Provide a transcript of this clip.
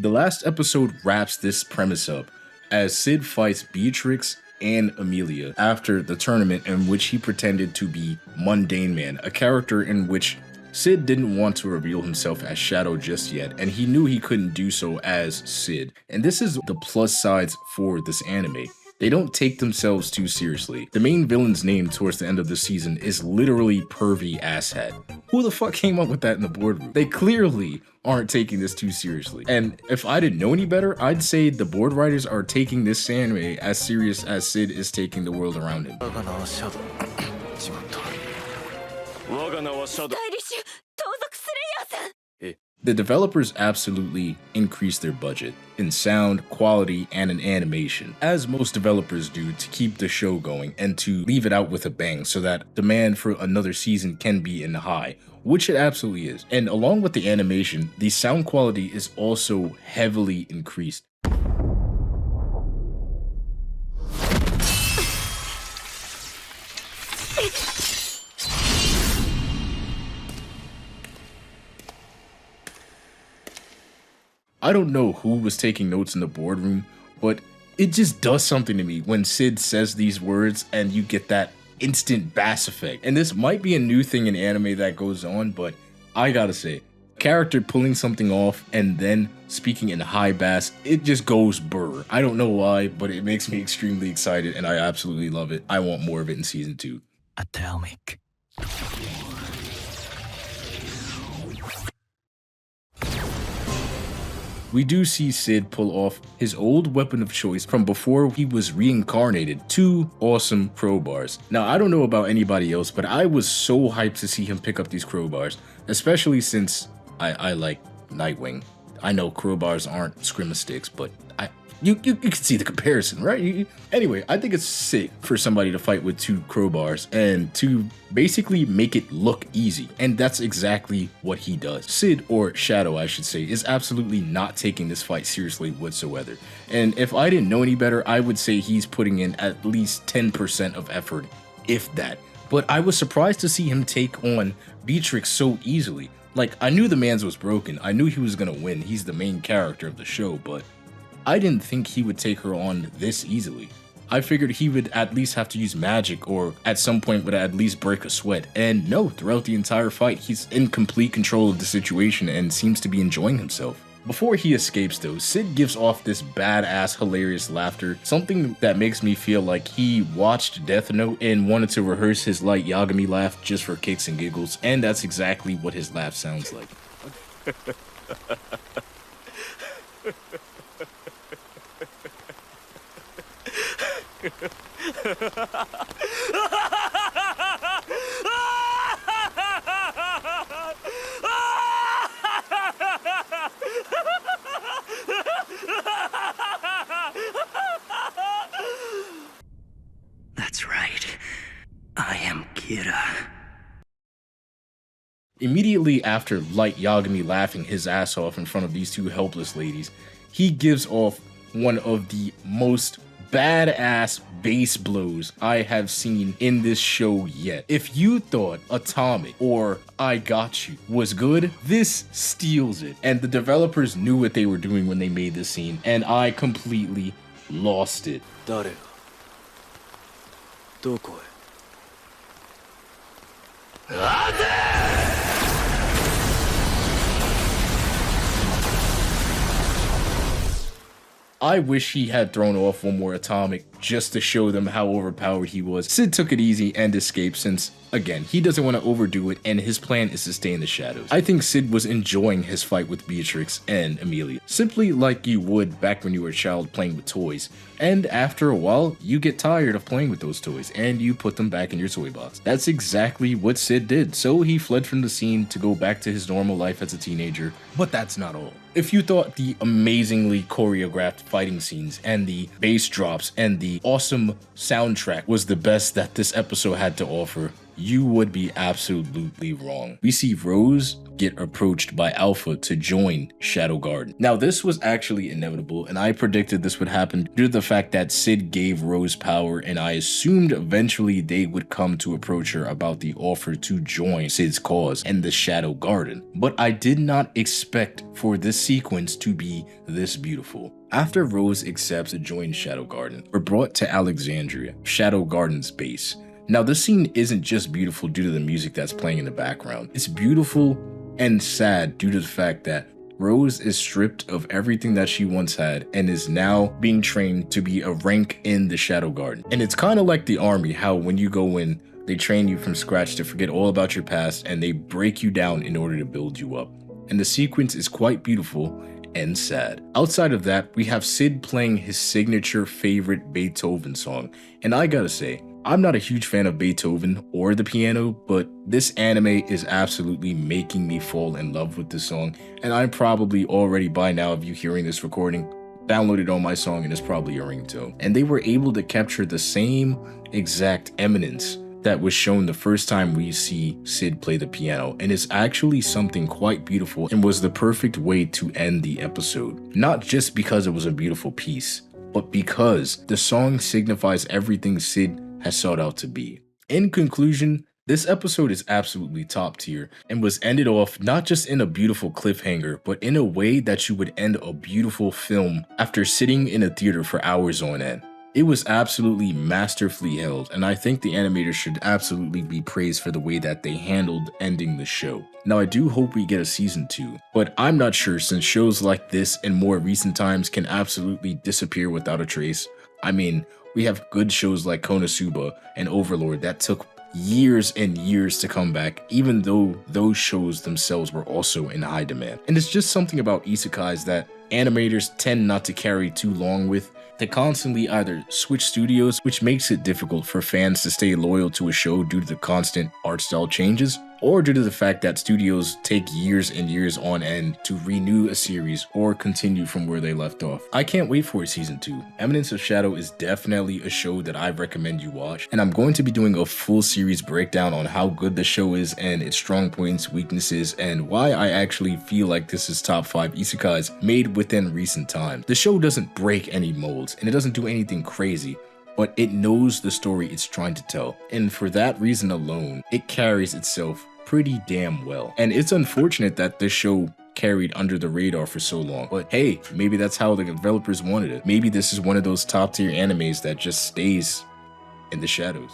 The last episode wraps this premise up as Cid fights Beatrix and Amelia after the tournament in which he pretended to be Mundane Mann, a character in which Cid didn't want to reveal himself as Shadow just yet, and he knew he couldn't do so as Cid. And this is the plus sides for this anime. They don't take themselves too seriously. The main villain's name towards the end of the season is literally Pervy Asshat. Who the fuck came up with that in the boardroom? They clearly aren't taking this too seriously. And if I didn't know any better, I'd say the board writers are taking this anime as serious as Cid is taking the world around him. The developers absolutely increased their budget in sound, quality, and in animation, as most developers do to keep the show going and to leave it out with a bang so that demand for another season can be in the high, which it absolutely is. And along with the animation, the sound quality is also heavily increased. I don't know who was taking notes in the boardroom, but it just does something to me when Cid says these words and you get that instant bass effect. And this might be a new thing in anime that goes on, but I gotta say, character pulling something off and then speaking in high bass, it just goes burr. I don't know why, but it makes me extremely excited and I absolutely love it. I want more of it in season 2. Atomic. We do see Cid pull off his old weapon of choice from before he was reincarnated, 2 awesome crowbars. Now, I don't know about anybody else, but I was so hyped to see him pick up these crowbars, especially since I like Nightwing. I know crowbars aren't scrimma sticks, but you can see the comparison, right? Anyway, I think it's sick for somebody to fight with 2 crowbars and to basically make it look easy. And that's exactly what he does. Cid, or Shadow I should say, is absolutely not taking this fight seriously whatsoever. And if I didn't know any better, I would say he's putting in at least 10% of effort, if that. But I was surprised to see him take on Beatrix so easily. Like, I knew the man's was broken. I knew he was gonna win. He's the main character of the show, but I didn't think he would take her on this easily. I figured he would at least have to use magic or at some point would at least break a sweat. And no, throughout the entire fight, he's in complete control of the situation and seems to be enjoying himself. Before he escapes though, Cid gives off this badass hilarious laughter, something that makes me feel like he watched Death Note and wanted to rehearse his light Yagami laugh just for kicks and giggles, and that's exactly what his laugh sounds like. That's right. I am Kira. Immediately after Light Yagami laughing his ass off in front of these 2 helpless ladies, he gives off one of the most badass bass blows I have seen in this show yet. If you thought Atomic or I Got You was good, this steals it. And the developers knew what they were doing when they made this scene, and I completely lost it. I wish he had thrown off one more Atomic just to show them how overpowered he was. Cid took it easy and escaped since, again, he doesn't want to overdo it and his plan is to stay in the shadows. I think Cid was enjoying his fight with Beatrix and Amelia, simply like you would back when you were a child playing with toys. And after a while, you get tired of playing with those toys and you put them back in your toy box. That's exactly what Cid did, so he fled from the scene to go back to his normal life as a teenager, but that's not all. If you thought the amazingly choreographed fighting scenes and the bass drops and the awesome soundtrack was the best that this episode had to offer, you would be absolutely wrong. We see Rose get approached by Alpha to join Shadow Garden. Now, this was actually inevitable, and I predicted this would happen due to the fact that Cid gave Rose power, and I assumed eventually they would come to approach her about the offer to join Cid's cause and the Shadow Garden. But I did not expect for this sequence to be this beautiful. After Rose accepts to join Shadow Garden, we're brought to Alexandria, Shadow Garden's base. Now, this scene isn't just beautiful due to the music that's playing in the background. It's beautiful and sad due to the fact that Rose is stripped of everything that she once had and is now being trained to be a rank in the Shadow Garden. And it's kind of like the army, how when you go in, they train you from scratch to forget all about your past and they break you down in order to build you up. And the sequence is quite beautiful and sad. Outside of that, we have Cid playing his signature favorite Beethoven song. And I gotta say, I'm not a huge fan of Beethoven or the piano, but this anime is absolutely making me fall in love with this song, and I'm probably already by now, of you hearing this recording, downloaded on my song and it's probably a ringtone. And they were able to capture the same exact eminence that was shown the first time we see Cid play the piano, and it's actually something quite beautiful and was the perfect way to end the episode. Not just because it was a beautiful piece, but because the song signifies everything Cid has sought out to be. In conclusion, this episode is absolutely top tier and was ended off not just in a beautiful cliffhanger, but in a way that you would end a beautiful film after sitting in a theater for hours on end. It was absolutely masterfully held, and I think the animators should absolutely be praised for the way that they handled ending the show. Now, I do hope we get a season 2, but I'm not sure since shows like this in more recent times can absolutely disappear without a trace. I mean, we have good shows like Konosuba and Overlord that took years and years to come back, even though those shows themselves were also in high demand. And it's just something about isekais that animators tend not to carry too long with. They constantly either switch studios, which makes it difficult for fans to stay loyal to a show due to the constant art style changes, or due to the fact that studios take years and years on end to renew a series or continue from where they left off. I can't wait for season 2. Eminence of Shadow is definitely a show that I recommend you watch, and I'm going to be doing a full series breakdown on how good the show is and its strong points, weaknesses, and why I actually feel like this is top 5 isekais made within recent times. The show doesn't break any molds, and it doesn't do anything crazy, but it knows the story it's trying to tell, and for that reason alone, it carries itself pretty damn well. And it's unfortunate that this show carried under the radar for so long, but hey, maybe that's how the developers wanted it. Maybe this is one of those top tier animes that just stays in the shadows.